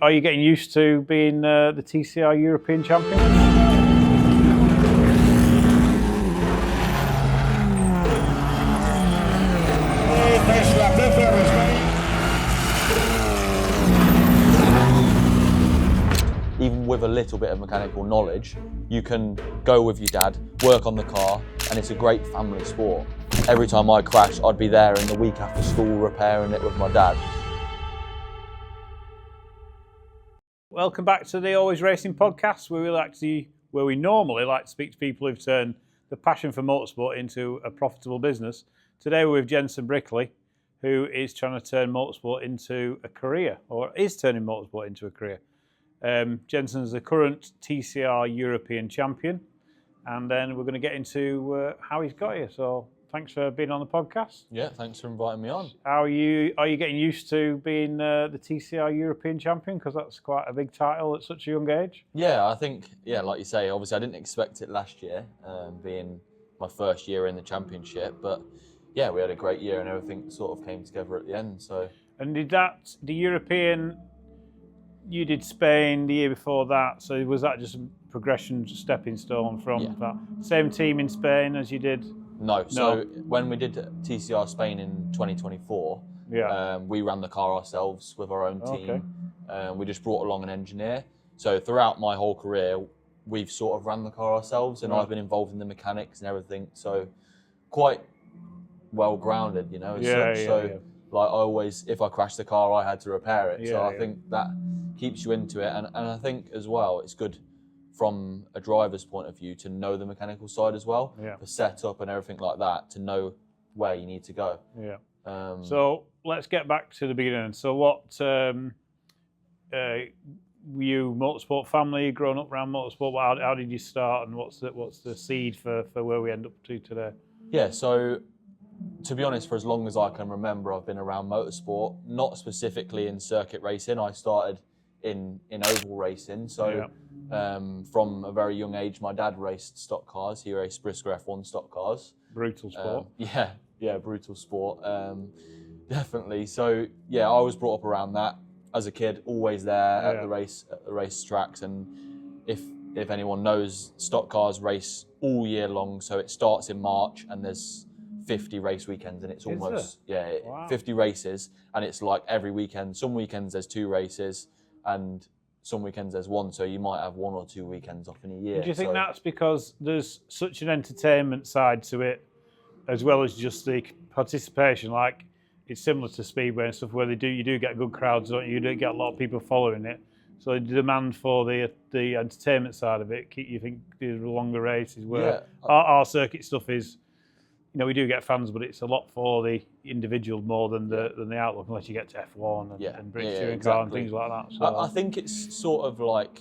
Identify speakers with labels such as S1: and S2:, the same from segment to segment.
S1: Are you getting used to being the TCR European Champion?
S2: Even with a little bit of mechanical knowledge, you can go with your dad, work on the car, and it's a great family sport. Every time I crash, I'd be there in the week after school repairing it with my dad.
S1: Welcome back to the Always Racing podcast, where we normally like to speak to people who've turned the passion for motorsport into a profitable business. Today we're with Jenson Brickley, who is trying to turn motorsport into a career, or is turning motorsport into a career. Jenson's the current TCR European Champion, and then we're going to get into how he's got here. So thanks for being on the podcast.
S2: Yeah, thanks for inviting me on.
S1: Are you getting used to being the TCR European Champion? Because that's quite a big title at such a young age.
S2: Yeah, I think, like you say, obviously I didn't expect it last year, being my first year in the championship, but yeah, we had a great year and everything sort of came together at the end. So.
S1: And the European, you did Spain the year before that, so was that just a progression, stepping stone from that? Same team in Spain as you did?
S2: No. So when we did TCR Spain in 2024, we ran the car ourselves with our own team. Okay. We just brought along an engineer. So throughout my whole career, we've sort of ran the car ourselves, and I've been involved in the mechanics and everything. So quite well grounded, you know. Like I always, if I crashed the car, I had to repair it. I think that keeps you into it, and I think as well, it's good from a driver's point of view to know the mechanical side as well, the setup and everything like that, to know where you need to go. So let's get back to the beginning. So what, were you motorsport family, growing up around motorsport? How did you start, and what's the seed for where we end up to today? Yeah, so to be honest, for as long as I can remember, I've been around motorsport, not specifically in circuit racing. I started in oval racing. So from a very young age, my dad raced stock cars. He raced Brisker F1 stock cars. Brutal sport. Brutal sport. Definitely. So yeah, I was brought up around that as a kid, always there at the race tracks. And if anyone knows, stock cars race all year long. So it starts in March and there's 50 race weekends, and it's almost 50 races, and it's like every weekend. Some weekends there's 2 races, and some weekends there's 1, so you might have 1 or 2 weekends off in a year.
S1: Do you think that's because there's such an entertainment side to it, as well as just the participation? Like, it's similar to Speedway and stuff, where you do get good crowds, don't you? You do get a lot of people following it. So the demand for the entertainment side of it, you think the longer races, where our circuit stuff is, you know, we do get fans, but it's a lot for the individual more than the outlook, unless you get to F1 and British Touring Car and things like that. So
S2: I think it's sort of like,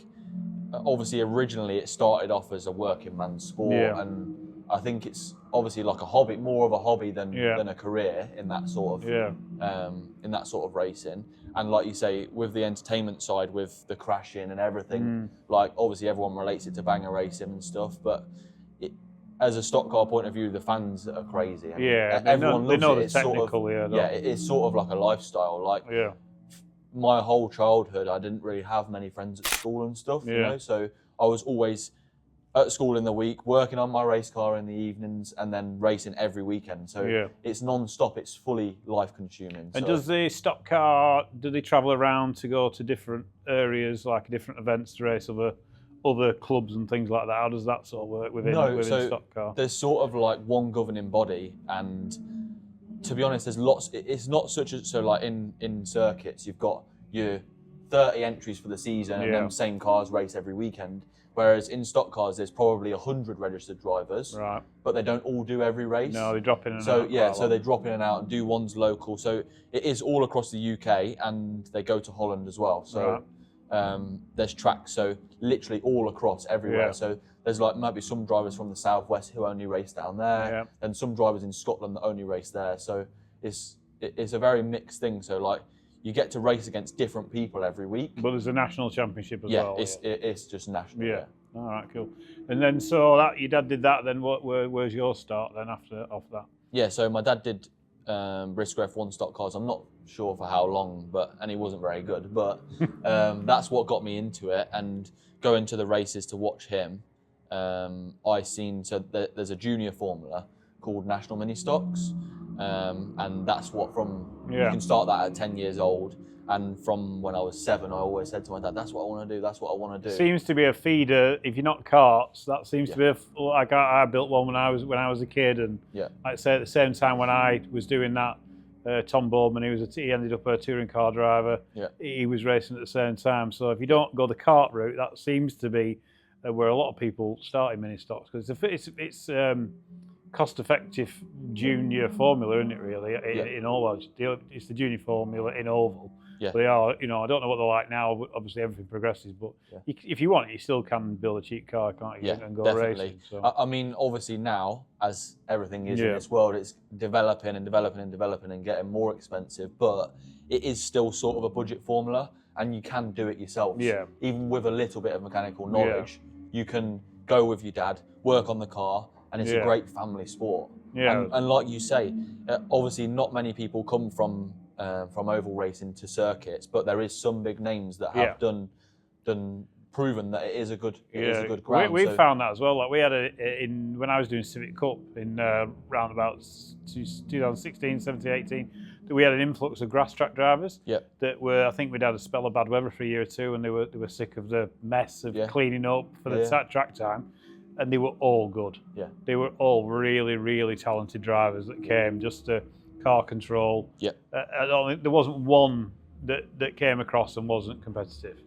S2: obviously originally it started off as a working man's sport, and I think it's obviously like a hobby, more of a hobby than a career in that sort of racing. And like you say, with the entertainment side, with the crashing and everything, like obviously everyone relates it to banger racing and stuff, but as a stock car point of view, the fans are crazy. I mean, everyone loves it. It's technical, it's sort of like a lifestyle. Like my whole childhood, I didn't really have many friends at school and stuff, you know. So I was always at school in the week, working on my race car in the evenings, and then racing every weekend. So it's non-stop. It's fully life-consuming.
S1: And does the stock car, do they travel around to go to different areas, like different events to race other clubs and things like that? How does that sort of work within stock car?
S2: There's sort of like one governing body, and to be honest, there's lots. It's not such as so like in circuits, you've got your 30 entries for the season, and then same cars race every weekend. Whereas in stock cars, there's probably 100 registered drivers, but they don't all do every race.
S1: No, they drop in and out.
S2: So they drop in and out and do ones local. So it is all across the UK, and they go to Holland as well. So. There's tracks, so literally all across everywhere. So there's like maybe some drivers from the southwest who only race down there, and some drivers in Scotland that only race there. So it's a very mixed thing. So like you get to race against different people every week.
S1: But there's a national championship as well.
S2: It's just national.
S1: All right, cool. And then so that your dad did that. Then where's your start then off that?
S2: Yeah, so my dad did Briscoe F1 stock cars. I'm not sure for how long, and he wasn't very good. But that's what got me into it. And going to the races to watch him, there's a junior formula called National Mini Stocks, and that's what you can start that at 10 years old. And from when I was 7, I always said to my dad, "That's what I want to do. That's what I want to do."
S1: Seems to be a feeder. If you're not karts, that seems to be like I built one when I was a kid, and like I say at the same time when I was doing that, Tom Boardman, he ended up a touring car driver. He was racing at the same time. So if you don't go the kart route, that seems to be where a lot of people start in mini stocks, because it's cost-effective junior formula, isn't it? Really, in all those, it's the junior formula in oval. They are, I don't know what they're like now. Obviously, everything progresses, but if you want, you still can build a cheap car, can't you? And go
S2: definitely.
S1: racing. So.
S2: I mean, obviously now, as everything is in this world, it's developing and developing and developing and getting more expensive. But it is still sort of a budget formula, and you can do it yourself. Even with a little bit of mechanical knowledge, you can go with your dad, work on the car, and it's a great family sport. And like you say, obviously not many people come from oval racing to circuits, but there is some big names that have proven that it is a good ground.
S1: We found that as well. Like we had when I was doing Civic Cup in round about 2016, 17, 18, that we had an influx of grass track drivers that were, I think we'd had a spell of bad weather for a year or two, and they were sick of the mess of cleaning up for the track time. And they were all good. They were all really, really talented drivers that came just to car control. I don't think there wasn't one that came across and wasn't competitive.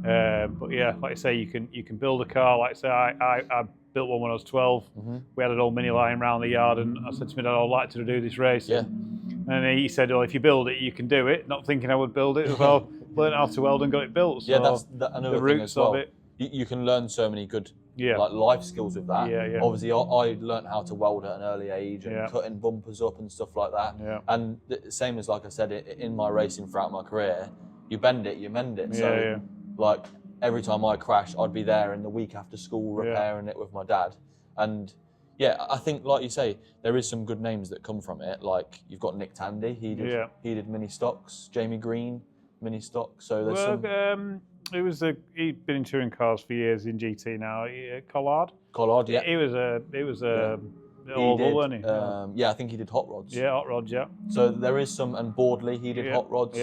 S1: But like I say, you can build a car. Like I say, I built one when I was 12. We had an old Mini lying around the yard, and I said to my dad, "I'd like to do this race." And he said, "Well, if you build it, you can do it." Not thinking I would build it. Well, learned how to weld and got it built. So
S2: that's another thing as well. You can learn so many good like life skills with that. Obviously, I learned how to weld at an early age and cutting bumpers up and stuff like that. And the same as, like I said, in my racing throughout my career, you bend it, you mend it. So like every time I crash, I'd be there in the week after school repairing it with my dad. And I think, like you say, there is some good names that come from it. Like you've got Nick Tandy, he did mini stocks. Jamie Green, mini stocks. So there's he'd been in touring cars for years in GT now. Collard, He was oval, wasn't he? I think he did hot rods.
S1: Hot rods.
S2: So there is some, and Boardley, he did hot rods.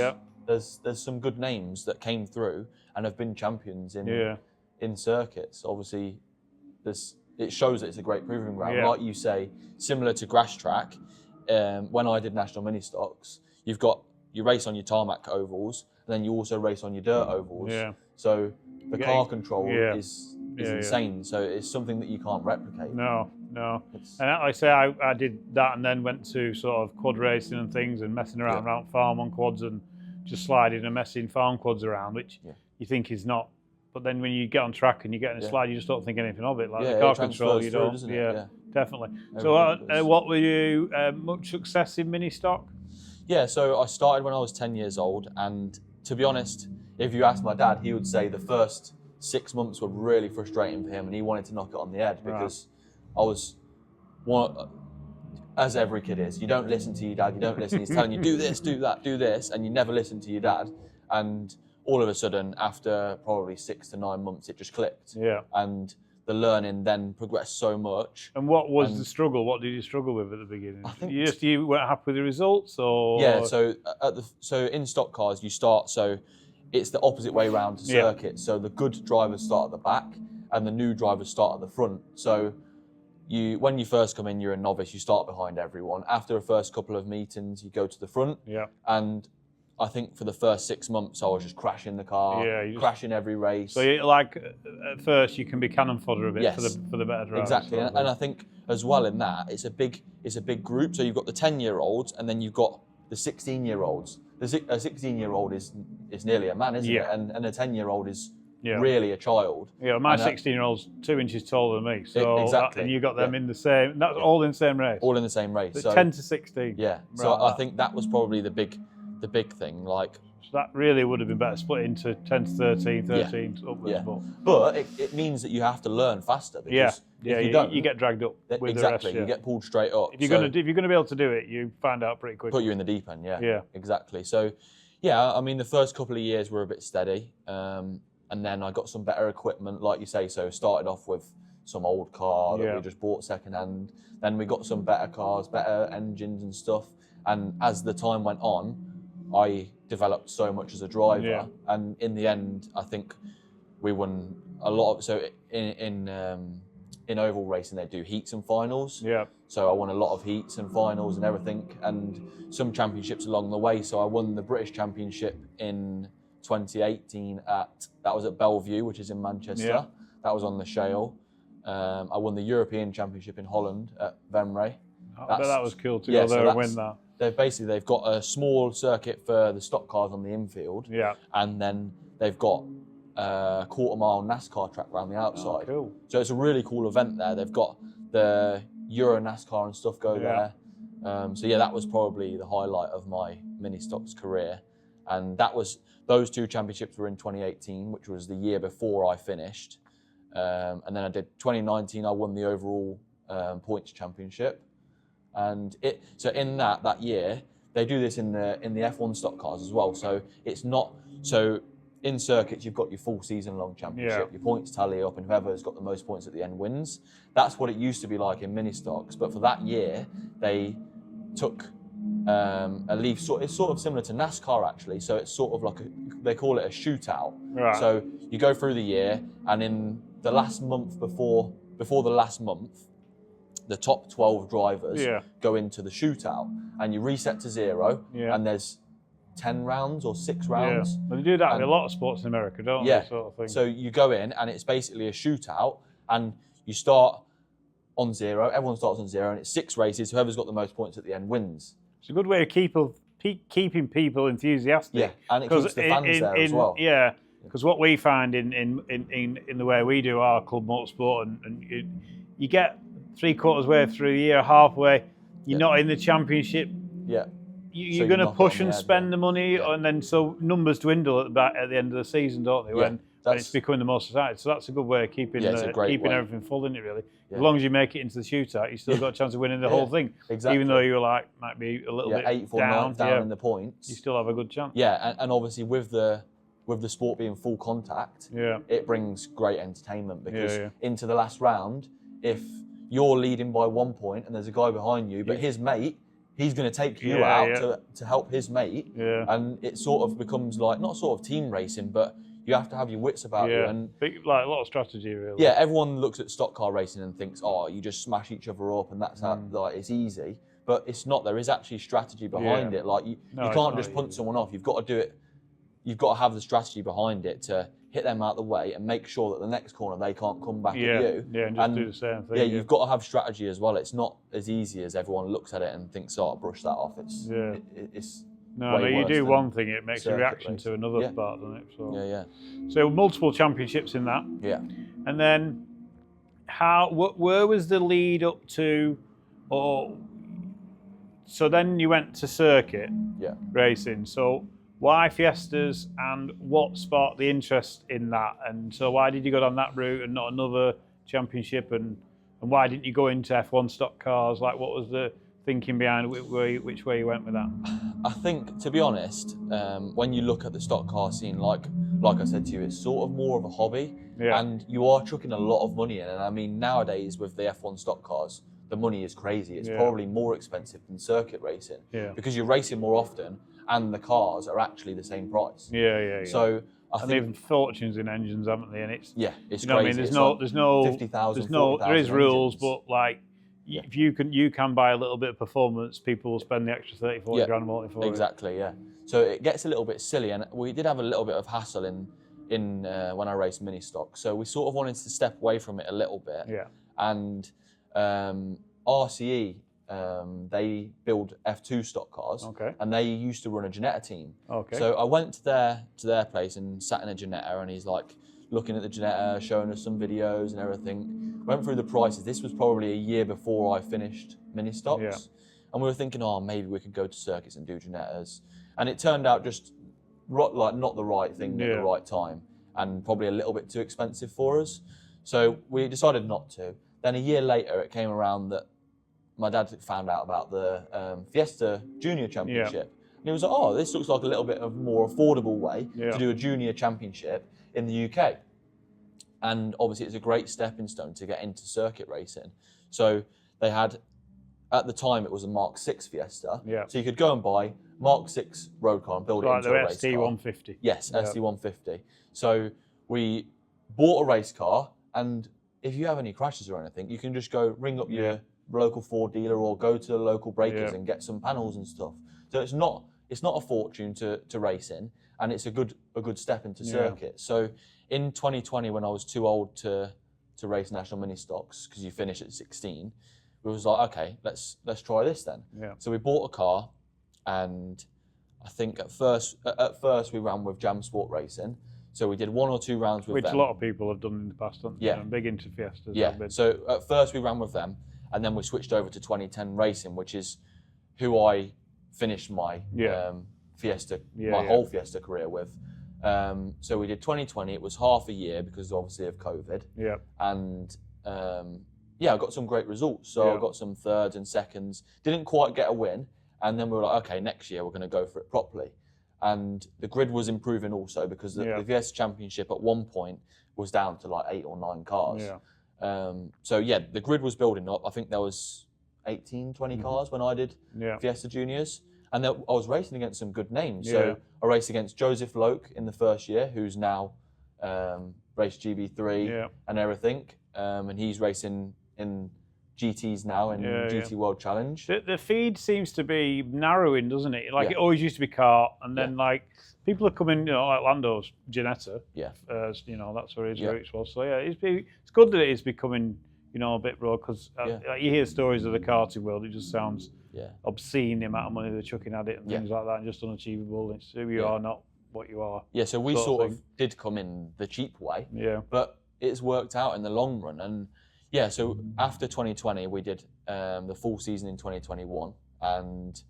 S2: There's some good names that came through and have been champions in circuits. Obviously, it shows that it's a great proving ground. Like you say, similar to grass track. When I did national mini stocks, you race on your tarmac ovals, and then you also race on your dirt ovals. So the car control is insane. So it's something that you can't replicate.
S1: No. And like I say, I did that, and then went to sort of quad racing and things, and messing around farm on quads, and just sliding and messing farm quads around, which you think is not. But then when you get on track and you get in a slide, you just don't think anything of it. Like the car control, you don't. Definitely. So what were you, much success in mini stock?
S2: So I started when I was 10 years old, and to be honest, if you ask my dad, he would say the first 6 months were really frustrating for him, and he wanted to knock it on the head because I was as every kid is. You don't listen to your dad, you don't listen. He's telling you, do this, do that, do this, and you never listen to your dad. And all of a sudden, after probably 6 to 9 months, it just clicked. And the learning then progressed so much. And
S1: what was the struggle? What did you struggle with at the beginning? I think you weren't happy with the results, or
S2: so in stock cars you start. So it's the opposite way around to circuit. So the good drivers start at the back, and the new drivers start at the front. So when you first come in, you're a novice. You start behind everyone. After the first couple of meetings, you go to the front. And I think for the first 6 months, I was just crashing the car, crashing every race.
S1: So, at first, you can be cannon fodder a bit for the better drivers.
S2: Exactly, and I think as well in that, it's a big group. So you've got the 10-year-olds, and then you've got the 16-year-olds. A 16-year-old is nearly a man, isn't it? And a 10-year-old is really a child.
S1: My 16-year-old's 2 inches taller than me. So and you got them in the same. That's all in the same race.
S2: All in the same race.
S1: So 10 to 16.
S2: So I think that was probably the big thing. Like
S1: that really would have been better split into 10 to 13, 13 upwards.
S2: Yeah. But it means that you have to learn faster. Because if you don't,
S1: you get dragged up with
S2: exactly,
S1: the rest.
S2: You get pulled straight up.
S1: If you're going to be able to do it, you find out pretty quickly.
S2: Put you in the deep end, yeah. Exactly. So, yeah, I mean, the first couple of years were a bit steady. And then I got some better equipment, like you say. So started off with some old car that we just bought secondhand. Then we got some better cars, better engines and stuff. And as the time went on, I developed so much as a driver. And in the end, I think we won a lot of, so in oval racing, they do heats and finals. So I won a lot of heats and finals and everything, and some championships along the way. So I won the British Championship in 2018 that was at Bellevue, which is in Manchester. That was on the Shale. I won the European Championship in Holland at Venray.
S1: I bet that was cool to go there and win that.
S2: They've got a small circuit for the stock cars on the infield. And then they've got a quarter-mile NASCAR track around the outside.
S1: Cool.
S2: So it's a really cool event there. They've got the Euro NASCAR and stuff go there. So yeah, that was probably the highlight of my mini stocks career. And those two championships were in 2018, which was the year before I finished. And then I did 2019. I won the overall points championship. And so in that year, they do this in the F1 stock cars as well. So it's not so. In circuits, you've got your full season-long championship. Your points tally up, and whoever's got the most points at the end wins. That's what it used to be like in mini stocks. But for that year, they took a leaf. It's sort of similar to NASCAR actually. So it's sort of like they call it a shootout. So you go through the year, and in the last month before the last month, the top 12 drivers go into the shootout, and you reset to 0, and there's 10 rounds or 6 rounds.
S1: Well, they do that in a lot of sports in America, don't they? Sort of thing.
S2: So you go in, and it's basically a shootout, and you start on 0. Everyone starts on 0, and it's 6 races. Whoever's got the most points at the end wins.
S1: It's a good way of keeping people enthusiastic.
S2: Yeah, and it keeps the fans there as well.
S1: Yeah, because what we find in the way we do our club motorsport, and you get 3/4 way through the year, halfway, you're not in the championship. You're going to push and spend the money, and then so numbers dwindle at the end of the season, don't they? When it's becoming the most exciting. So that's a good way of keeping everything full, isn't it? Really, as long as you make it into the shootout, you still got a chance of winning the whole thing.
S2: Exactly.
S1: Even though you might be a little bit
S2: 8th or 9th down in the points,
S1: you still have a good chance.
S2: Yeah, and obviously with the sport being full contact, it brings great entertainment because into the last round, if you're leading by 1 point and there's a guy behind you, but his mate, he's going to take you out to help his mate. And it sort of becomes like, not sort of team racing, but you have to have your wits about you. And
S1: like a lot of strategy, really.
S2: Yeah, everyone looks at stock car racing and thinks, oh, you just smash each other up and that's how, like, it's easy. But it's not. There is actually strategy behind it. Like you can't just punt someone off. You've got to do it. You've got to have the strategy behind it to hit them out of the way and make sure that the next corner they can't come back at you.
S1: And just do the same thing.
S2: Yeah, you've got to have strategy as well. It's not as easy as everyone looks at it and thinks, oh, I'll brush that off. It's
S1: no, you do one thing, it makes a reaction to another part, doesn't it? So, so multiple championships in that. And then where was the lead up to, so then you went to circuit racing. So why Fiestas, and what sparked the interest in that? And so why did you go down that route and not another championship? And why didn't you go into F1 stock cars? Like, what was the thinking behind which way you went with that?
S2: I think, to be honest, when you look at the stock car scene, like I said to you, it's sort of more of a hobby, and you are chucking a lot of money in. And I mean, nowadays with the F1 stock cars, the money is crazy. It's probably more expensive than circuit racing because you're racing more often, and the cars are actually the same price. So I think
S1: they've fortunes in engines, haven't they? And it's
S2: it's
S1: you know
S2: crazy.
S1: What I mean? There's no
S2: 50,000, 40,000
S1: there is rules,
S2: engines.
S1: but like if you can buy a little bit of performance, people will spend the extra 30-40 grand more for it.
S2: Exactly, So it gets a little bit silly, and we did have a little bit of hassle in when I raced mini stock. So we sort of wanted to step away from it a little bit. And RCE. They build F2 stock cars, and they used to run a Ginetta team. So I went to their place and sat in a Ginetta, and he's like looking at the Ginetta, showing us some videos and everything. Went through the prices. This was probably a year before I finished mini stocks, and we were thinking, oh, maybe we could go to circuits and do Ginettas. And it turned out just like not the right thing at the right time, and probably a little bit too expensive for us. So we decided not to. Then a year later, it came around that my dad found out about the Fiesta Junior Championship. And he was like, oh, this looks like a little bit of a more affordable way to do a junior championship in the UK. And obviously, it's a great stepping stone to get into circuit racing. So they had, at the time, it was a Mark 6 Fiesta. So you could go and buy Mark 6 road car and build it into a race car.
S1: Like the ST150.
S2: Yes, ST150. So we bought a race car, and if you have any crashes or anything, you can just go ring up your local Ford dealer or go to the local breakers and get some panels and stuff. So it's not a fortune to race in, and it's a good step into circuit. So in 2020, when I was too old to race national mini stocks, because you finish at 16, we was like, okay, let's try this then. So we bought a car, and I think at first we ran with Jam Sport Racing. So we did 1 or 2 rounds with them.
S1: Which a lot of people have done in the past, haven't they? I'm big into Fiestas.
S2: Yeah, so at first we ran with them, and then we switched over to 2010 Racing, which is who I finished my Fiesta, whole Fiesta career with. So we did 2020. It was half a year because obviously of COVID. And I got some great results. So I got some thirds and seconds. Didn't quite get a win, and then we were like, okay, next year we're going to go for it properly. And the grid was improving also because the Fiesta Championship at one point was down to like 8 or 9 cars. So the grid was building up. I think there was 18, 20 cars when I did Fiesta Juniors. And I was racing against some good names. So I raced against Joseph Loke in the first year, who's now raced GB3 and everything. And he's racing in GTs now in GT World Challenge.
S1: The feed seems to be narrowing, doesn't it? Like it always used to be kart, and then like people are coming, like Lando's Ginetta. That's where his roots was. So it's good that it is becoming, a bit raw, because you hear stories of the karting world. It just sounds obscene, the amount of money they're chucking at it and things like that, and just unachievable. It's who you are, not what you are.
S2: Yeah, so we sort of did come in the cheap way. But it's worked out in the long run. And so after 2020, we did the full season in 2021, and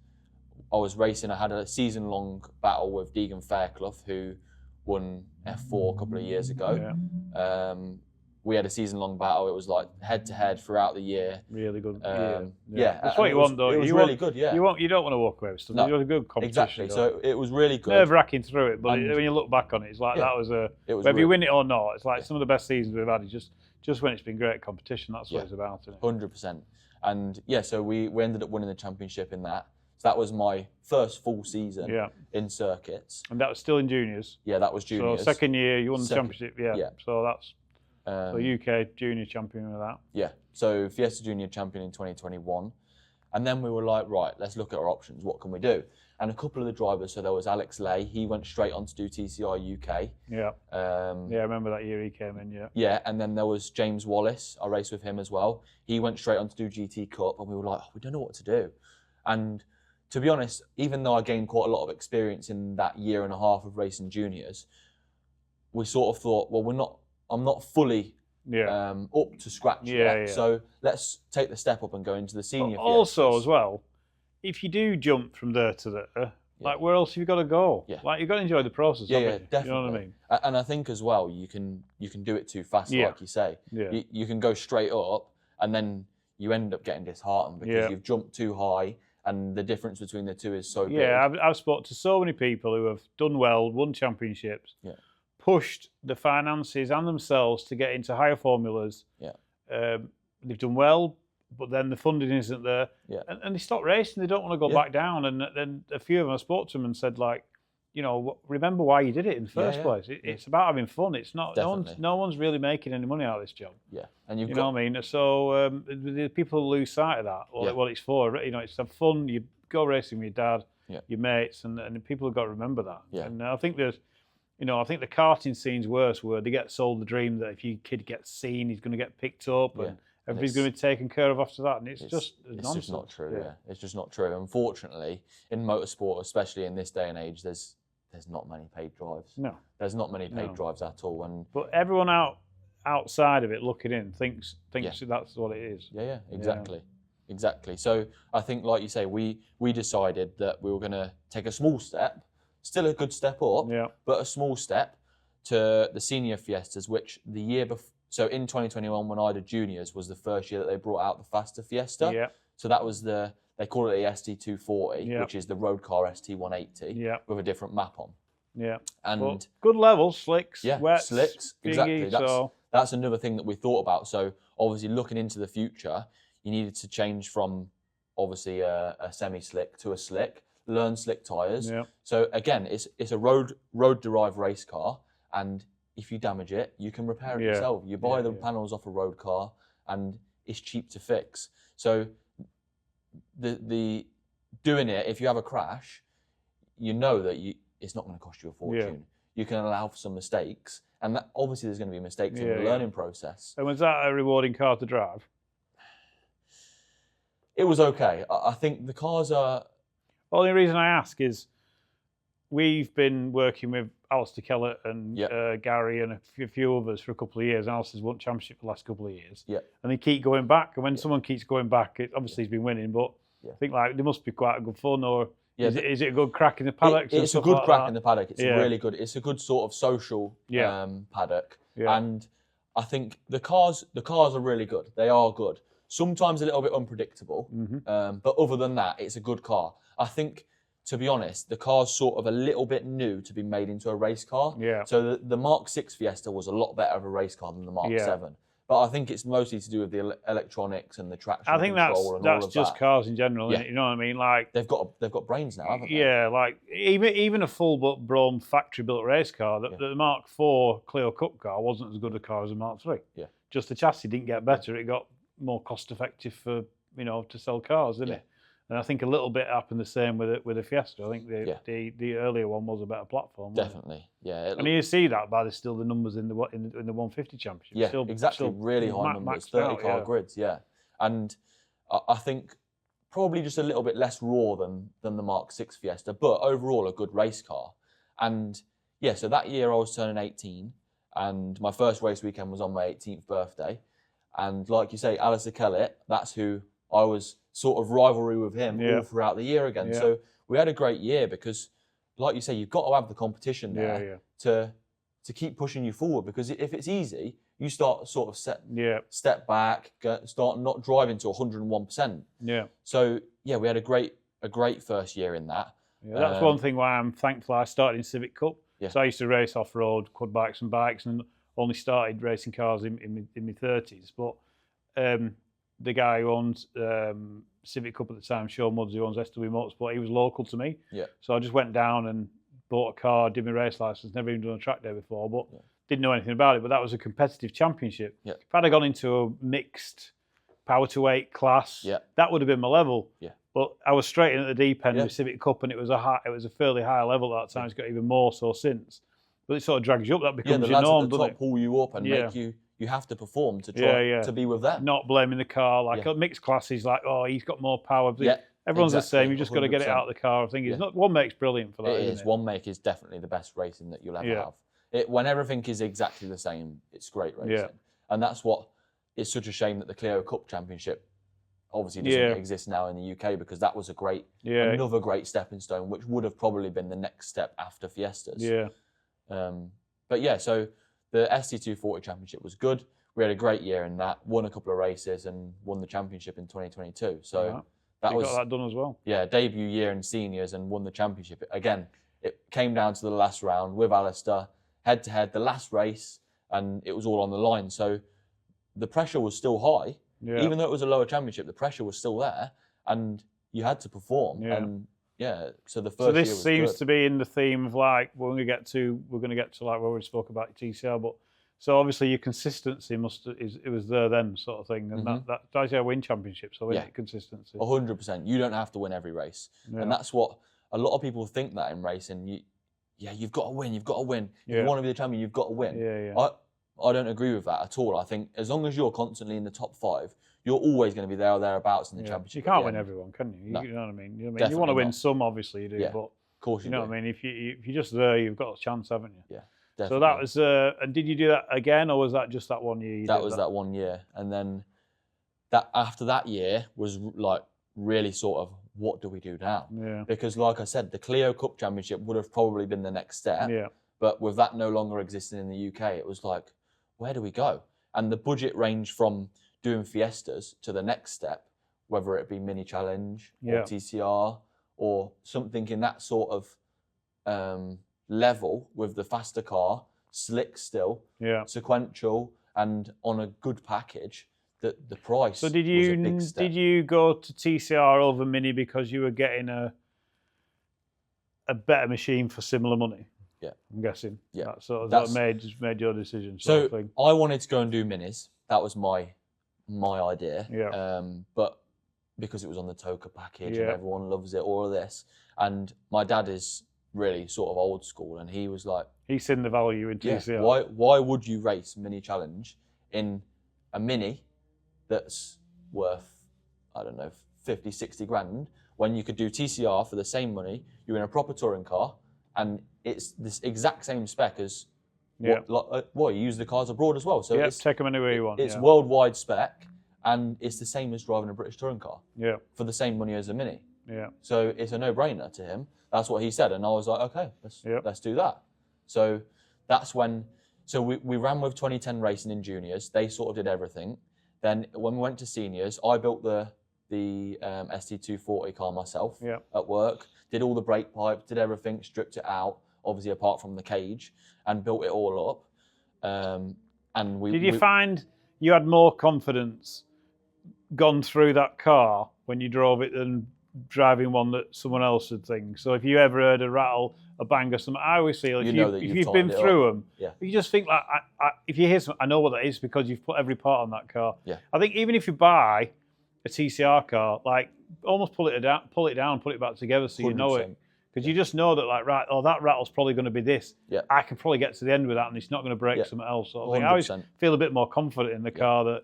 S2: I was racing. I had a season-long battle with Deegan Fairclough, who won F4 a couple of years ago. We had a season-long battle. It was like head-to-head throughout the year.
S1: Really good.
S2: That's
S1: what you want, though.
S2: It was really good.
S1: You don't want to walk away with stuff. You want a good competition.
S2: Exactly. So it was really good.
S1: Nerve-wracking through it, but when you look back on it, it's like that was whether you win it or not. It's like some of the best seasons we've had. It's just when it's been great competition. That's what it's about, isn't it?
S2: 100%. And so we ended up winning the championship in that. So that was my first full season in circuits.
S1: And that was still in juniors?
S2: Yeah, that was juniors.
S1: So second year, you won the championship, So that's so UK junior champion with that.
S2: Yeah, so Fiesta Junior Champion in 2021. And then we were like, right, let's look at our options. What can we do? And a couple of the drivers, so there was Alex Lay. He went straight on to do TCR UK.
S1: I remember that year he came in,
S2: Yeah, and then there was James Wallace. I raced with him as well. He went straight on to do GT Cup, and we were like, we don't know what to do. And to be honest, even though I gained quite a lot of experience in that year and a half of racing juniors, we sort of thought, well, I'm not fully up to scratch yet. So let's take the step up and go into the senior.
S1: Also,
S2: Fiestas.
S1: as well, if you do jump from there to there, like where else have you got to go? Like you've got to enjoy the process.
S2: Definitely.
S1: You know what I mean?
S2: And I think as well, you can do it too fast, like you say. You can go straight up, and then you end up getting disheartened because you've jumped too high. And the difference between the two is so big.
S1: I've spoken to so many people who have done well, won championships, pushed the finances and themselves to get into higher formulas. They've done well, but then the funding isn't there. And they stop racing. They don't want to go back down. And then a few of them, I spoke to them and said, like, remember why you did it in the first place. It's about having fun. It's not. No one's really making any money out of this job.
S2: And
S1: you know what I mean. So the people lose sight of that. What it's for. It's to have fun. You go racing with your dad, your mates, and people have got to remember that. And I think there's, I think the karting scene's worse, where they get sold the dream that if your kid gets seen, he's going to get picked up and everybody's going to be taken care of after that. And it's just nonsense.
S2: Just not true. It's just not true. Unfortunately, in motorsport, especially in this day and age, there's not many paid drives.
S1: No.
S2: There's not many paid drives at all.
S1: But everyone outside of it looking in thinks that's what it is.
S2: Exactly. So I think, like you say, we decided that we were going to take a small step still a good step up,
S1: Yeah.
S2: but a small step to the senior Fiestas, which the year before, so in 2021 when I did juniors was the first year that they brought out the faster Fiesta.
S1: Yeah.
S2: So that was they call it the ST240,
S1: Yeah.
S2: which is the road car ST180
S1: Yeah.
S2: with a different map on.
S1: Yeah.
S2: And
S1: well, good level, slicks,
S2: yeah,
S1: wets,
S2: slicks,
S1: dingy,
S2: exactly. That's another thing that we thought about. So obviously looking into the future, you needed to change from obviously a semi-slick to a slick, learn slick tyres.
S1: Yeah.
S2: So again, it's a road-derived race car, and if you damage it, you can repair it yourself. You buy the panels off a road car, and it's cheap to fix. So the doing it, if you have a crash, you know that it's not going to cost you a fortune.
S1: Yeah.
S2: You can allow for some mistakes, and that, obviously there's going to be mistakes in the learning process.
S1: And was that a rewarding car to drive?
S2: It was okay. I think the cars are...
S1: Only reason I ask is we've been working with Alistair Kellett and Gary and a few others for a couple of years. Alistair's won championship for the last couple of years.
S2: Yeah.
S1: And they keep going back. And when someone keeps going back, obviously he's been winning, but I think like there must be quite a good fun, or is it a good crack in the paddock?
S2: It's a good crack in the paddock. It's really good. It's a good sort of social paddock.
S1: Yeah.
S2: And I think the cars are really good. They are good. Sometimes a little bit unpredictable, but other than that, it's a good car. I think, to be honest, the car's sort of a little bit new to be made into a race car.
S1: Yeah.
S2: So the Mark 6 Fiesta was a lot better of a race car than the Mark 7. But I think it's mostly to do with the electronics and the traction control and all of that.
S1: That's just cars in general, isn't it? You know what I mean? Like
S2: they've got brains now, haven't they?
S1: Yeah, like even a full blown factory built race car, the Mark 4 Clio Cup car wasn't as good a car as a Mark 3. Yeah. Just the chassis didn't get better; it got more cost effective for to sell cars, didn't it? And I think a little bit happened the same with the Fiesta. I think the earlier one was a better platform.
S2: Definitely, yeah.
S1: And you see that by the numbers in the 150 championship.
S2: Yeah, exactly. Really high numbers, 30-car grids. Yeah, and I think probably just a little bit less raw than the Mark 6 Fiesta, but overall a good race car. And yeah, so that year I was turning 18, and my first race weekend was on my 18th birthday. And like you say, Alistair Kellett, that's who I was sort of rivalry with him all throughout the year again. Yeah. So we had a great year because, like you say, you've got to have the competition there to keep pushing you forward. Because if it's easy, you start sort of step back, start not driving to 101%. Yeah. So yeah, we had a great first year in that.
S1: Yeah, that's one thing why I'm thankful I started in Civic Cup. Yeah. So I used to race off road, quad bikes and bikes, and only started racing cars in my 30s. But the guy who owns Civic Cup at the time, Sean Mudds, who owns SW Motorsport, he was local to me. Yeah. So I just went down and bought a car, did my race license, never even done a track day before, but didn't know anything about it. But that was a competitive championship. Yeah. If I'd have gone into a mixed power to weight class, that would have been my level. Yeah. But I was straight in at the deep end with Civic Cup, and it was a fairly high level at that time. It's got even more so since. But it sort of drags you up. That becomes your norm,
S2: doesn't it? The top pull you up and make you have to perform to try to be with them.
S1: Not blaming the car. Like a mixed class is like, oh, he's got more power. Yeah, everyone's the same. You just got to get it out of the car. I think it's not one make's brilliant for that.
S2: It is. One make is definitely the best racing that you'll ever have. When everything is exactly the same, it's great racing. Yeah. And that's what it's such a shame that the Clio Cup Championship obviously doesn't exist now in the UK, because that was another great stepping stone, which would have probably been the next step after Fiestas. Yeah. But yeah, so the ST240 Championship was good. We had a great year in that, won a couple of races and won the championship in 2022. So that was
S1: got that done as well.
S2: Yeah, debut year in seniors and won the championship. Again, it came down to the last round with Alistair, head to head, the last race, and it was all on the line. So the pressure was still high. Yeah. Even though it was a lower championship, the pressure was still there, and you had to perform. Yeah. And so the first year was good.
S1: So this seems to be in the theme of like we're going to get to like where we spoke about TCR, but so obviously your consistency it was there then, sort of thing, and that TCR win championships, so consistency.
S2: 100%. You don't have to win every race, and that's what a lot of people think that in racing. You've got to win. You've got to win. If you want to be the champion, you've got to win. Yeah. I don't agree with that at all. I think as long as you're constantly in the top 5, you're always going to be there or thereabouts in the championship.
S1: You can't win everyone, can you?
S2: No.
S1: You know what I mean? You want to win some, obviously you do, but
S2: of course you
S1: know what I mean? If you're just there, you've got a chance, haven't you?
S2: Yeah, definitely.
S1: So that was, and did you do that again, or was that just that one year?
S2: That was that 1 year, and then that after that year was like really sort of what do we do now?
S1: Yeah.
S2: Because like I said, the Clio Cup Championship would have probably been the next step.
S1: Yeah.
S2: But with that no longer existing in the UK, it was like, where do we go? And the budget ranged from doing Fiestas to the next step, whether it be Mini Challenge or TCR or something in that sort of level with the faster car, slick still, sequential, and on a good package. The price. So
S1: did
S2: was a big step.
S1: Did you go to TCR over Mini because you were getting a better machine for similar money?
S2: Yeah,
S1: I'm guessing.
S2: Yeah,
S1: that made your decision.
S2: So I wanted to go and do Minis. That was my idea.
S1: Yeah.
S2: But because it was on the Toka package and everyone loves it, all of this, and my dad is really sort of old school, and he was like,
S1: he's seen the value in TCR.
S2: Yeah, why would you race Mini Challenge in a Mini that's worth, I don't know, 50, 60 grand, when you could do TCR for the same money, you're in a proper touring car, and it's this exact same spec as you use the cars abroad as well. So
S1: take them anywhere you want.
S2: It's worldwide spec, and it's the same as driving a British touring car.
S1: Yeah.
S2: For the same money as a Mini.
S1: Yeah.
S2: So it's a no-brainer to him. That's what he said, and I was like, okay, let's do that. So that's when. So we ran with 2010 Racing in juniors. They sort of did everything. Then when we went to seniors, I built the ST240 car myself at work. Did all the brake pipes, did everything, stripped it out, obviously apart from the cage, and built it all up. And did
S1: you find you had more confidence gone through that car when you drove it than driving one that someone else had things? So if you ever heard a rattle, a bang or something, I always feel if you've been through them, you just think like, if you hear something, I know what that is because you've put every part on that car.
S2: Yeah.
S1: I think even if you buy a TCR car, like almost pull it down, put it back together so 100%. You know it. Because you just know that, like, right, that rattle's probably going to be this.
S2: Yeah.
S1: I can probably get to the end with that and it's not going to break something else. So I always feel a bit more confident in the car that,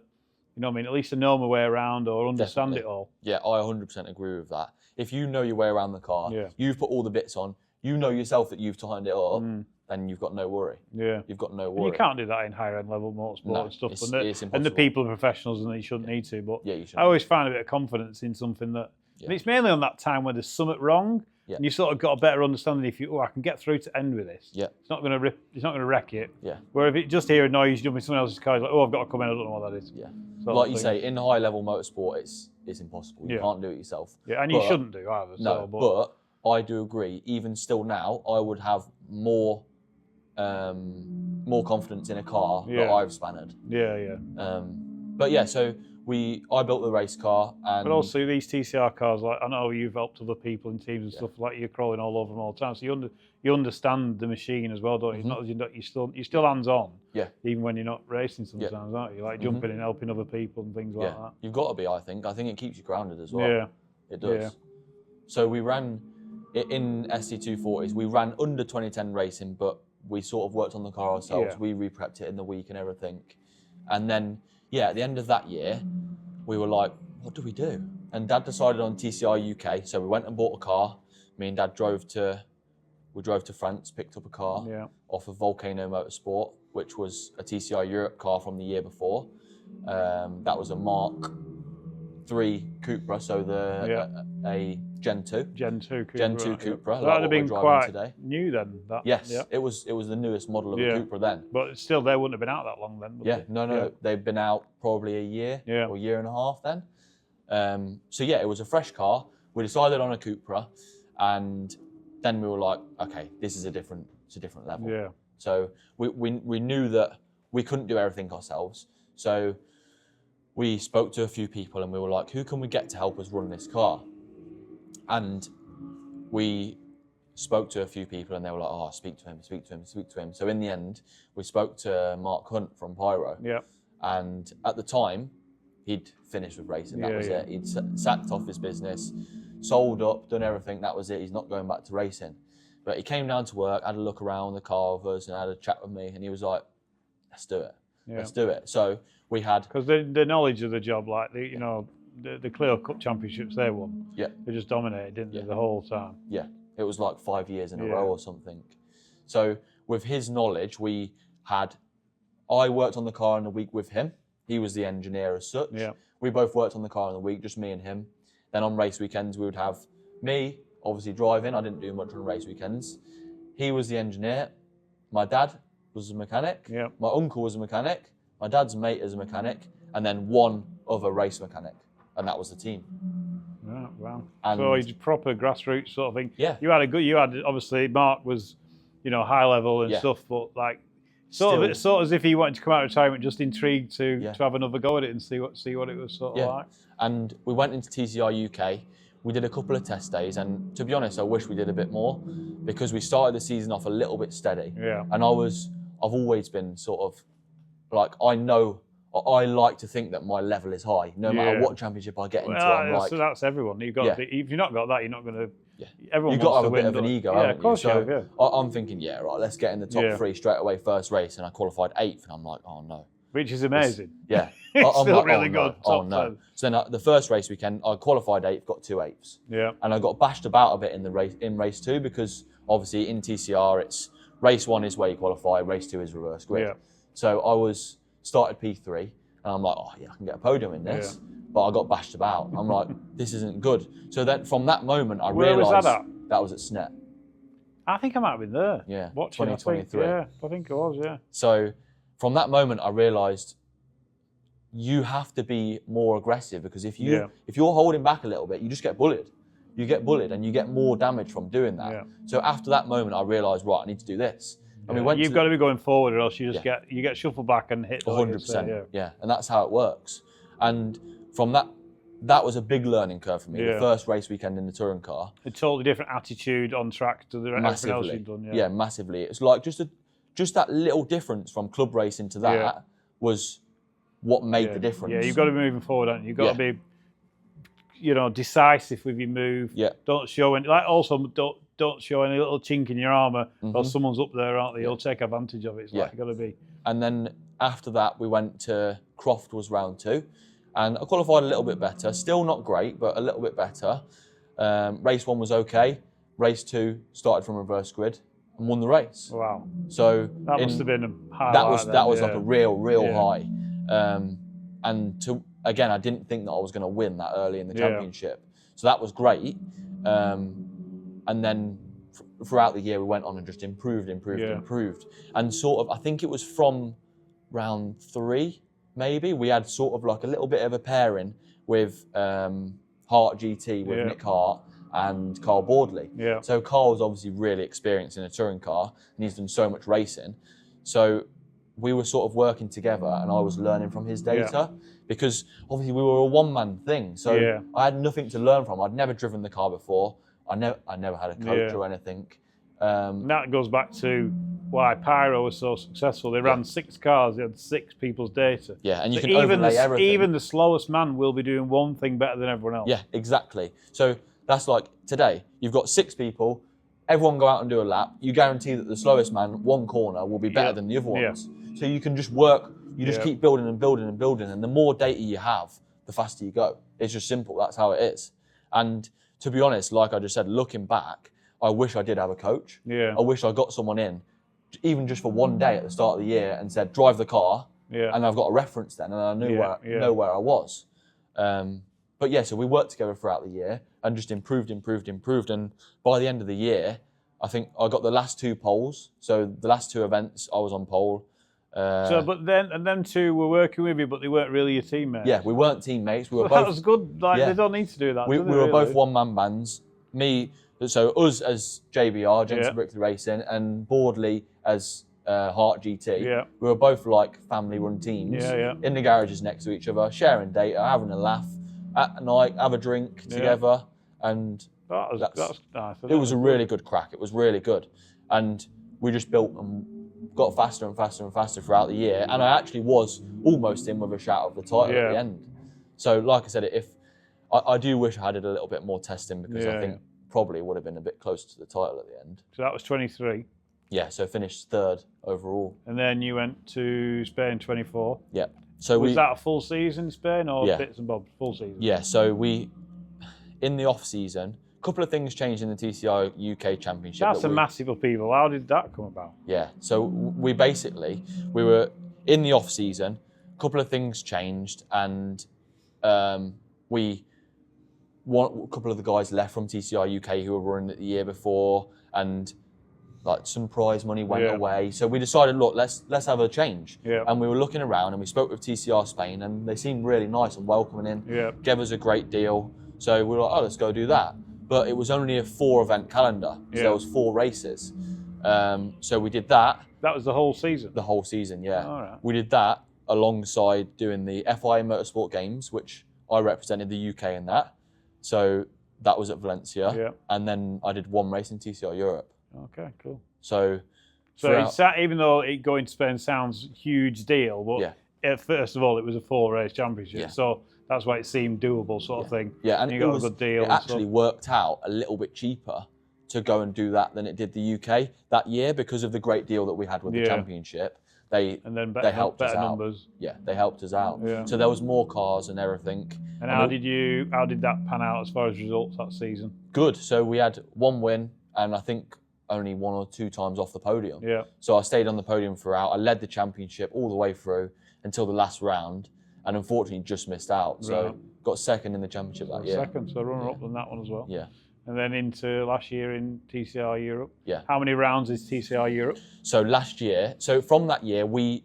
S1: you know what I mean, at least I know my way around or understand it all.
S2: Yeah, I 100% agree with that. If you know your way around the car, you've put all the bits on, you know yourself that you've tightened it up, then you've got no worry.
S1: Yeah.
S2: You've got no worry.
S1: And you can't do that in higher end level motorsport and stuff.
S2: It's impossible.
S1: And the people are professionals and you shouldn't need to. But
S2: you shouldn't.
S1: I always find a bit of confidence in something that, and it's mainly on that time where there's something wrong.
S2: Yeah.
S1: And you sort of got a better understanding if I can get through to end with this.
S2: Yeah.
S1: It's not going to wreck it.
S2: Yeah.
S1: Where if it just here annoys you jumping someone else's car, it's like, I've got to come in, I don't know what that is.
S2: Yeah. Like you say, in high level motorsport, it's impossible. You can't do it yourself.
S1: Yeah, and you shouldn't do either.
S2: No, but I do agree. Even still now, I would have more confidence in a car that I've spanned.
S1: Yeah.
S2: But yeah, so I built the race car, and
S1: but also these TCR cars, like I know you've helped other people in teams and stuff, like you're crawling all over them all the time, so you understand the machine as well, don't you? It's not you're still hands on.
S2: Yeah.
S1: Even when you're not racing sometimes, aren't you? Like jumping and helping other people and things like that.
S2: You've got to be. I think it keeps you grounded as well.
S1: Yeah.
S2: It does. Yeah. So we ran in ST240s. We ran under 2010 Racing, but we sort of worked on the car ourselves. We re-prepped it in the week and everything, and then. Yeah, at the end of that year, we were like, what do we do? And Dad decided on TCR UK, so we went and bought a car. Me and Dad drove to France, picked up a car off of Volcano Motorsport, which was a TCR Europe car from the year before. That was a Mark III Cooper, so a Gen 2.
S1: Gen 2 Cooper.
S2: Gen 2 Cooper.
S1: So that would have been quite new then.
S2: Yes, it was the newest model of a Cooper then.
S1: But still, they wouldn't have been out that long then, would they?
S2: No. They've been out probably a year or a year and a half then. So yeah, it was a fresh car. We decided on a Cooper, and then we were like, okay, this is a different level.
S1: Yeah.
S2: So we knew that we couldn't do everything ourselves. So we spoke to a few people and we were like, who can we get to help us run this car? And we spoke to a few people and they were like, speak to him. So in the end, we spoke to Mark Hunt from Pyro.
S1: Yeah.
S2: And at the time, he'd finished with racing. That was it. He'd sacked off his business, sold up, done everything. That was it. He's not going back to racing. But he came down to work, had a look around the car with us and had a chat with me. And he was like, let's do it. Yeah. Let's do it. So we had...
S1: Because the knowledge of the job, like, the Clio Cup Championships they won.
S2: Yeah.
S1: They just dominated, didn't they, the whole time?
S2: Yeah. It was like 5 years in a row or something. So with his knowledge, I worked on the car in the week with him. He was the engineer as such.
S1: Yeah.
S2: We both worked on the car in the week, just me and him. Then on race weekends, we would have me, obviously driving. I didn't do much on race weekends. He was the engineer. My dad was a mechanic.
S1: Yeah.
S2: My uncle was a mechanic. My dad's mate is a mechanic. And then one other race mechanic. And that was the team.
S1: Right, wow.
S2: And
S1: so it's proper grassroots sort of thing.
S2: Yeah.
S1: You had obviously Mark was, high level and stuff, but like sort of as if he wanted to come out of retirement, just intrigued to have another go at it and see what it was sort of like.
S2: And we went into TCR UK. We did a couple of test days, and to be honest, I wish we did a bit more because we started the season off a little bit steady. Yeah. And I've always been sort of like, I like to think that my level is high, no matter what championship I get into.
S1: So that's everyone. You've got if you've not got that, you're not going to. Yeah. Everyone
S2: you've got to have
S1: a
S2: bit of an ego, haven't you?
S1: Of course you have,
S2: I'm thinking, let's get in the top 3 straight away first race, and I qualified 8th, and I'm like, oh no.
S1: Which is amazing.
S2: Yeah.
S1: It's
S2: I'm
S1: still
S2: like,
S1: really good.
S2: Oh no. So then the first race weekend, I qualified 8th, got 2 8ths.
S1: Yeah.
S2: And I got bashed about a bit in race 2 because obviously in TCR, it's race 1 is where you qualify, race 2 is reverse grid. Yeah. So I started P3, and I'm like, I can get a podium in this. Yeah. But I got bashed about. I'm like, this isn't good. So then from that moment, I realised.
S1: Where was that at?
S2: That was at SNET.
S1: I think I might have been there.
S2: Yeah,
S1: watching
S2: 2023.
S1: I think it was, yeah.
S2: So from that moment, I realised you have to be more aggressive because if you're holding back a little bit, you just get bullied. You get bullied and you get more damage from doing that. Yeah. So after that moment, I realised, right, I need to do this. And
S1: you've got to be going forward, or else you just get shuffled back and hit.
S2: 100%. Yeah, and that's how it works. And from that was a big learning curve for me. The first race weekend in the touring car. A totally different attitude on track to everything else you've done. Yeah, massively. It's like just that little difference from club racing to that was what made the difference. Yeah, you've got to be moving forward, haven't you? You've got to be, decisive with your move. Yeah. Don't show any. Don't show any little chink in your armour, or someone's up there, aren't they? You'll take advantage of it. It's like you've got to be. And then after that, we went to Croft was round 2. And I qualified a little bit better. Still not great, but a little bit better. Race 1 was okay. Race 2 started from reverse grid and won the race. Wow! So that must have been a high. That was like a real high. And again, I didn't think that I was going to win that early in the championship. So that was great. And then throughout the year, we went on and just improved. And sort of, I think it was from round 3. Maybe we had sort of like a little bit of a pairing with Hart GT with Nick Hart and Carl Boardley. Yeah. So Carl's obviously really experienced in a touring car and he's done so much racing. So we were sort of working together and I was learning from his data because obviously we were a one-man thing. So I had nothing to learn from. I'd never driven the car before. I never had a coach or anything. And that goes back to why Pyro was so successful. They ran 6 cars, they had 6 people's data. Yeah, and you can overlay everything. Even the slowest man will be doing one thing better than everyone else. Yeah, exactly. So that's like today, you've got 6 people, everyone go out and do a lap, you guarantee that the slowest man, one corner, will be better than the other ones. So you can just work, you just keep building and building and building, and the more data you have, the faster you go. It's just simple, that's how it is. And to be honest, like I just said, looking back, I wish I did have a coach. Yeah. I wish I got someone in, even just for one day at the start of the year and said, drive the car. Yeah. And I've got a reference then and I knew where I was. But yeah, so we worked together throughout the year and just improved. And by the end of the year, I think I got the last 2 poles. So the last 2 events, I was on pole. But them 2 were working with you, but they weren't really your teammates. Yeah, we weren't teammates. We were both. That was good. They don't need to do that. We were both one-man bands. So us as JBR, Jenson Brickley Racing, and Boardley as Hart GT. Yeah. We were both like family-run teams. In the garages next to each other, sharing data, having a laugh at night, have a drink together, and that's nice. It was a really good crack. It was really good, and we just built and got faster and faster and faster throughout the year. And I actually was almost in with a shout of the title at the end. So, like I said, if I do wish I had a little bit more testing because I think probably would have been a bit closer to the title at the end. So that was 23. Yeah, so finished 3rd overall. And then you went to Spain 24. Yeah. So was that a full season in Spain or bits and bobs? Full season. Yeah. So in the off season, a couple of things changed in the TCR UK Championship. That's a massive upheaval. How did that come about? Yeah. So we were in the off season. A couple of things changed, and we a couple of the guys left from TCR UK who were running it the year before, and like some prize money went away. So we decided, look, let's have a change.
S1: Yeah.
S2: And we were looking around and we spoke with TCR Spain, and they seemed really nice and welcoming in.
S1: Yeah.
S2: Gave us a great deal. So we were like, oh, let's go do that. But it was only a 4-event calendar. So there was 4 races. So we did that.
S1: That was the whole season?
S2: The whole season, yeah.
S1: All right.
S2: We did that alongside doing the FIA Motorsport Games, which I represented the UK in that. So that was at Valencia.
S1: Yeah.
S2: And then I did 1 race in TCR Europe.
S1: Okay, cool.
S2: So
S1: even though going to Spain sounds huge deal, but first of all, it was a 4-race championship.
S2: Yeah.
S1: So that's why it seemed doable, sort of thing.
S2: Yeah, and
S1: you got a good deal.
S2: It actually worked out a little bit cheaper to go and do that than it did the UK that year because of the great deal that we had with the championship. They helped us out. Yeah, they helped us out.
S1: Yeah.
S2: So there was more cars and everything.
S1: And how did that pan out as far as results that season?
S2: Good. So we had 1 win, and I think only 1 or 2 times off the podium.
S1: Yeah.
S2: So I stayed on the podium throughout. I led the championship all the way through until the last round, and unfortunately just missed out. So got 2nd in the championship that year.
S1: 2nd, so runner up in that one as well.
S2: Yeah.
S1: And then into last year in TCR Europe.
S2: Yeah.
S1: How many rounds is TCR Europe?
S2: So last year, from that year, we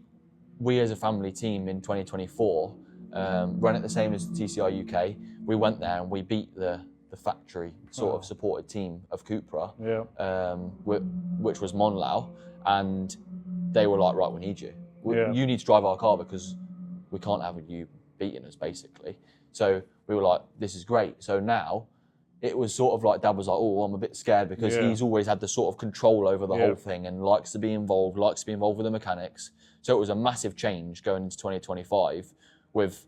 S2: as a family team in 2024 ran it the same as TCR UK. We went there and we beat the factory sort of supported team of Coomer, which was Monlau, and they were like, right, we need you. You need to drive our car because we can't have you beating us, basically. So we were like, this is great. So now it was sort of like Dad was like, oh, I'm a bit scared because he's always had the sort of control over the whole thing and likes to be involved with the mechanics. So it was a massive change going into 2025 with...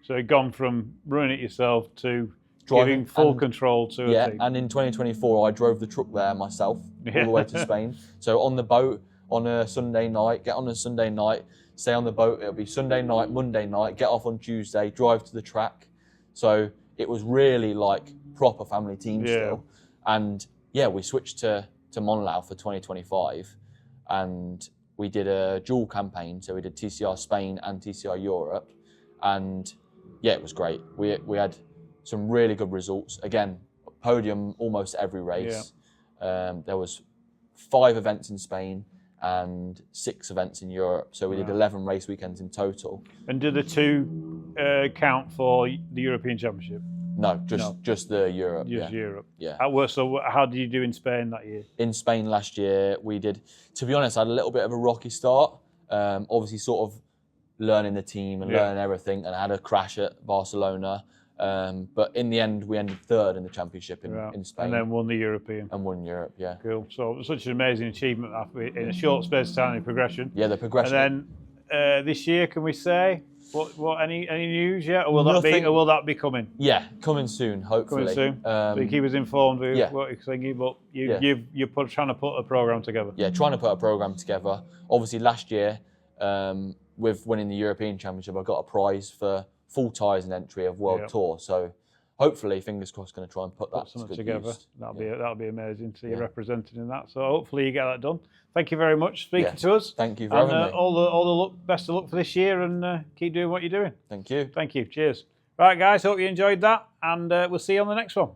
S1: So you've gone from running it yourself to giving full control to a team.
S2: And in 2024, I drove the truck there myself all the way to Spain. So on the boat on a Sunday night, get on a Sunday night, stay on the boat. It'll be Sunday night, Monday night, get off on Tuesday, drive to the track. So it was really like proper family team still. And we switched to Monlau for 2025, and we did a dual campaign. So we did TCR Spain and TCR Europe, and it was great. We had some really good results. Again, podium almost every race. There was 5 events in Spain and 6 events in Europe. So we did 11 race weekends in total. And
S1: do the 2 count for the European Championship?
S2: No, just the Europe.
S1: Just Europe.
S2: Yeah.
S1: So how did you do in Spain that year?
S2: In Spain last year, we did, to be honest, I had a little bit of a rocky start. Obviously sort of learning the team and learning everything, and I had a crash at Barcelona. But in the end, we ended 3rd in the championship in Spain.
S1: And then won the European.
S2: And won Europe, yeah.
S1: Cool. So it was such an amazing achievement in a short space of time in progression.
S2: Yeah, the progression.
S1: And then this year, can we say any news yet, or will that be coming?
S2: Yeah, coming soon, hopefully.
S1: Coming soon. So you keep us informed with what you're thinking, but you're trying to put a program together.
S2: Yeah, trying to put a program together. Obviously, last year, with winning the European Championship, I got a prize for full tyres and entry of World Tour. So hopefully, fingers crossed, going to try and put that
S1: together.
S2: Use.
S1: That'll be amazing to see you represented in that. So hopefully you get that done. Thank you very much for speaking to us.
S2: Thank you for having me.
S1: All the luck, best of luck for this year, and keep doing what you're doing.
S2: Thank you.
S1: Thank you. Cheers. Right, guys. Hope you enjoyed that, and we'll see you on the next one.